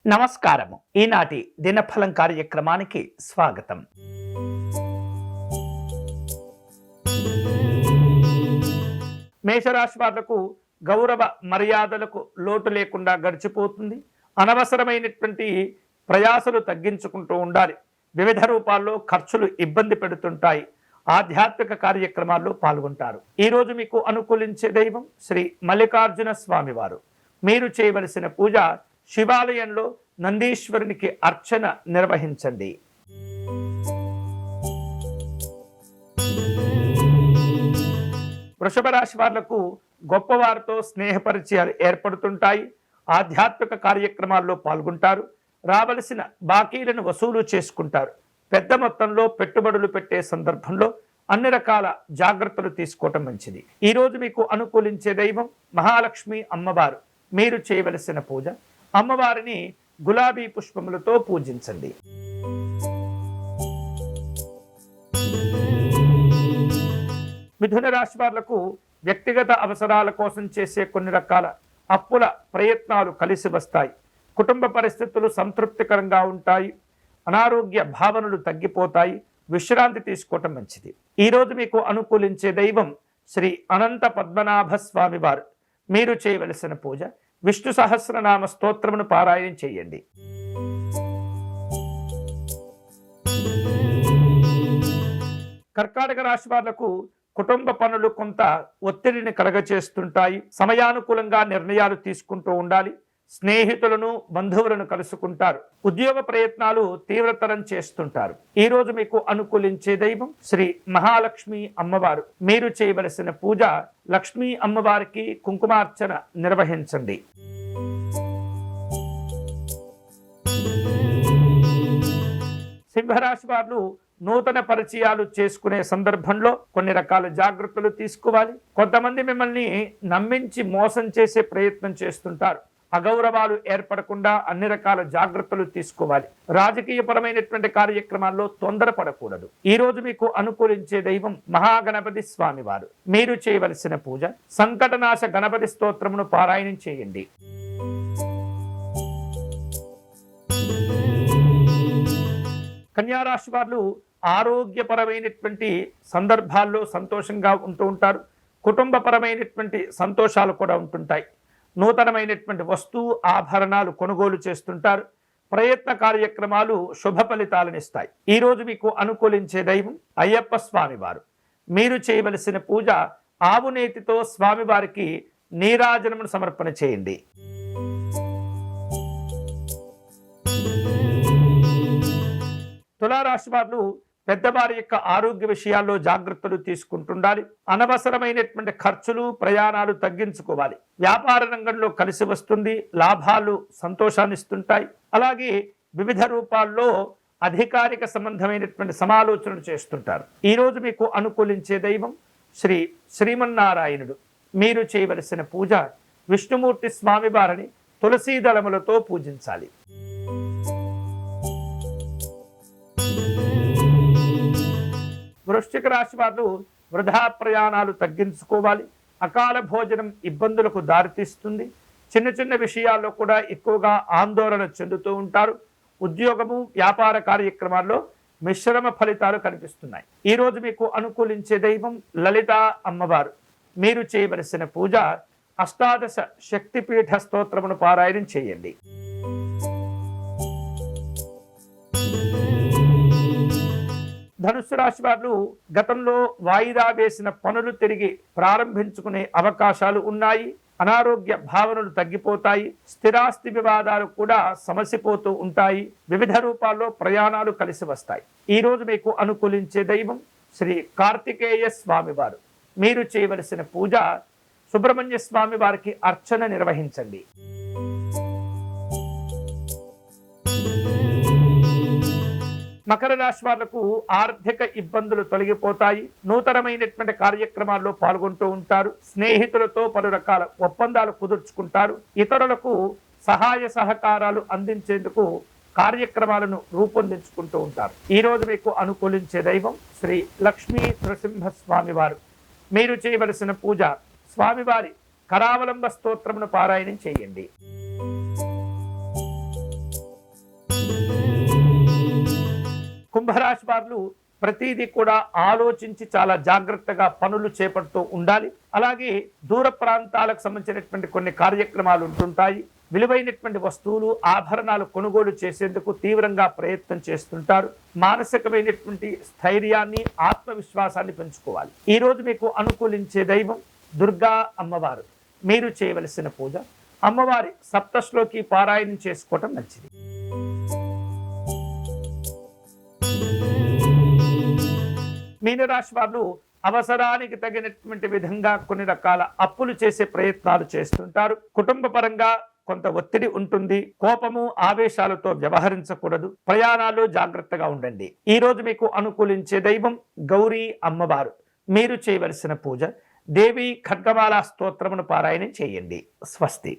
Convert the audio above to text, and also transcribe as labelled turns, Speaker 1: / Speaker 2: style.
Speaker 1: నమస్కారము. ఈనాటి దినఫలం కార్యక్రమానికి స్వాగతం. మేషరాశి వాళ్లకు గౌరవ మర్యాదలకు లోటు లేకుండా గడిచిపోతుంది. అనవసరమైనటువంటి ప్రయాసలు తగ్గించుకుంటూ ఉండాలి. వివిధ రూపాల్లో ఖర్చులు ఇబ్బంది పెడుతుంటాయి. ఆధ్యాత్మిక కార్యక్రమాల్లో పాల్గొంటారు. ఈరోజు మీకు అనుకూలించే దైవం శ్రీ మల్లికార్జున స్వామివారు. మీరు చేయవలసిన పూజ శివాలయంలో నందీశ్వరునికి అర్చన నిర్వహించండి. వృషభ రాశి వాళ్లకు గొప్పవారితో స్నేహ పరిచయాలు ఏర్పడుతుంటాయి. ఆధ్యాత్మిక కార్యక్రమాల్లో పాల్గొంటారు. రావలసిన బాకీలను వసూలు చేసుకుంటారు. పెద్ద మొత్తంలో పెట్టుబడులు పెట్టే సందర్భంలో అన్ని రకాల జాగ్రత్తలు తీసుకోవటం మంచిది. ఈరోజు మీకు అనుకూలించే దైవం మహాలక్ష్మి అమ్మవారు. మీరు చేయవలసిన పూజ అమ్మవారిని గులాబీ పుష్పములతో పూజించండి. మిథున రాశి వాళ్లకు వ్యక్తిగత అవసరాల కోసం చేసే కొన్ని రకాల అప్పుల ప్రయత్నాలు కలిసి వస్తాయి. కుటుంబ పరిస్థితులు సంతృప్తికరంగా ఉంటాయి. అనారోగ్య భావనలు తగ్గిపోతాయి. విశ్రాంతి తీసుకోవటం మంచిది. ఈరోజు మీకు అనుకూలించే దైవం శ్రీ అనంత పద్మనాభ స్వామి వారు. మీరు చేయవలసిన పూజ విష్ణు సహస్రనామ స్తోత్రమును పారాయణం చేయండి. కర్కాటక రాశి వాళ్లకు కుటుంబ పనులు కొంత ఒత్తిడిని కలగచేస్తుంటాయి. సమయానుకూలంగా నిర్ణయాలు తీసుకుంటూ ఉండాలి. స్నేహితులను బంధువులను కలుసుకుంటారు. ఉద్యోగ ప్రయత్నాలు తీవ్రతరం చేస్తుంటారు. ఈ రోజు మీకు అనుకూలించే దైవం శ్రీ మహాలక్ష్మి అమ్మవారు. మీరు చేయవలసిన పూజ లక్ష్మీ అమ్మవారికి కుంకుమార్చన నిర్వహించండి. సింహరాశి వారు నూతన పరిచయాలు చేసుకునే సందర్భంలో కొన్ని రకాల జాగ్రత్తలు తీసుకోవాలి. కొంతమంది మిమ్మల్ని నమ్మించి మోసం చేసే ప్రయత్నం చేస్తుంటారు. అగౌరవాలు ఏర్పడకుండా అన్ని రకాల జాగ్రత్తలు తీసుకోవాలి. రాజకీయపరమైనటువంటి కార్యక్రమాల్లో తొందరపడకూడదు. ఈ రోజు మీకు అనుకూలించే దైవం మహాగణపతి స్వామి వారు. మీరు చేయవలసిన పూజ సంకటనాశ గణపతి స్తోత్రమును పారాయణం చేయండి. కన్యారాశి వారు ఆరోగ్యపరమైనటువంటి సందర్భాల్లో సంతోషంగా ఉంటూ ఉంటారు. కుటుంబపరమైనటువంటి సంతోషాలు కూడా ఉంటుంటాయి. నూతనమైనటువంటి వస్తువు ఆభరణాలు కొనుగోలు చేస్తుంటారు. ప్రయత్న కార్యక్రమాలు శుభ ఫలితాలను ఇస్తాయి. ఈరోజు మీకు అనుకూలించే దైవం అయ్యప్ప స్వామివారు. మీరు చేయవలసిన పూజ ఆవు నేతితో స్వామివారికి నీరాజనమును సమర్పణ చేయండి. తులారాశి వారు పెద్దవారి యొక్క ఆరోగ్య విషయాల్లో జాగ్రత్తలు తీసుకుంటుండాలి. అనవసరమైనటువంటి ఖర్చులు ప్రయాణాలు తగ్గించుకోవాలి. వ్యాపార రంగంలో కలిసి వస్తుంది. లాభాలు సంతోషాన్ని ఇస్తుంటాయి. అలాగే వివిధ రూపాల్లో అధికారిక సంబంధమైనటువంటి సమాలోచనలు చేస్తుంటారు. ఈరోజు మీకు అనుకూలించే దైవం శ్రీ శ్రీమన్నారాయణుడు. మీరు చేయవలసిన పూజ విష్ణుమూర్తి స్వామి వారిని తులసీ దళములతో పూజించాలి. వృశ్చిక రాశి వారు వృధా ప్రయాణాలు తగ్గించుకోవాలి. అకాల భోజనం ఇబ్బందులకు దారితీస్తుంది. చిన్న చిన్న విషయాల్లో కూడా ఎక్కువగా ఆందోళన చెందుతూ ఉంటారు. ఉద్యోగము వ్యాపార కార్యక్రమాల్లో మిశ్రమ ఫలితాలు కనిపిస్తున్నాయి. ఈరోజు మీకు అనుకూలించే దైవం లలిత అమ్మవారు. మీరు చేయవలసిన పూజ అష్టాదశ శక్తిపీఠ స్తోత్రమును పారాయణం చేయండి. ధనుస్సు రాశి వారు గతంలో వాయిదా వేసిన పనులు తిరిగి ప్రారంభించుకునే అవకాశాలు ఉన్నాయి. అనారోగ్య భావనలు తగ్గిపోతాయి. స్థిరాస్తి వివాదాలు కూడా సమసిపోతూ ఉంటాయి. వివిధ రూపాల్లో ప్రయాణాలు కలిసి వస్తాయి. ఈరోజు మీకు అనుకూలించే దైవం శ్రీ కార్తికేయ స్వామి వారు. మీరు చేయవలసిన పూజ సుబ్రహ్మణ్య స్వామి వారికి అర్చన నిర్వహించండి. మకర రాశి వాళ్లకు ఆర్థిక ఇబ్బందులు తొలగిపోతాయి. నూతనమైనటువంటి కార్యక్రమాల్లో పాల్గొంటూ ఉంటారు. స్నేహితులతో పలు రకాల ఒప్పందాలు కుదుర్చుకుంటారు. ఇతరులకు సహాయ సహకారాలు అందించేందుకు కార్యక్రమాలను రూపొందించుకుంటూ ఉంటారు. ఈ రోజు మీకు అనుకూలించే దైవం శ్రీ లక్ష్మీ నృసింహ స్వామి వారు. మీరు చేయవలసిన పూజ స్వామివారి కరావలంబ స్తోత్రమును పారాయణం చేయండి. కుంభరాశి వారు ప్రతిదీ కూడా ఆలోచించి చాలా జాగ్రత్తగా పనులు చేపడుతూ ఉండాలి. అలాగే దూర ప్రాంతాలకు సంబంధించినటువంటి కొన్ని కార్యక్రమాలు ఉంటుంటాయి. విలువైనటువంటి వస్తువులు ఆభరణాలు కొనుగోలు చేసేందుకు తీవ్రంగా ప్రయత్నం చేస్తుంటారు. మానసికమైనటువంటి స్థైర్యాన్ని ఆత్మవిశ్వాసాన్ని పెంచుకోవాలి. ఈ రోజు మీకు అనుకూలించే దైవం దుర్గా అమ్మవారు. మీరు చేయవలసిన పూజ అమ్మవారి సప్తశ్లోకి పారాయణం చేసుకోవటం మంచిది. మీనరాశి వారు అవసరానికి తగినటువంటి విధంగా కొన్ని రకాల అప్పులు చేసే ప్రయత్నాలు చేస్తుంటారు. కుటుంబ పరంగా కొంత ఒత్తిడి ఉంటుంది. కోపము ఆవేశాలతో వ్యవహరించకూడదు. ప్రయాణాలు జాగ్రత్తగా ఉండండి. ఈ రోజు మీకు అనుకూలించే దైవం గౌరీ అమ్మవారు. మీరు చేయవలసిన పూజ దేవి ఖడ్గమాల స్తోత్రమును పారాయణం చేయండి. స్వస్తి.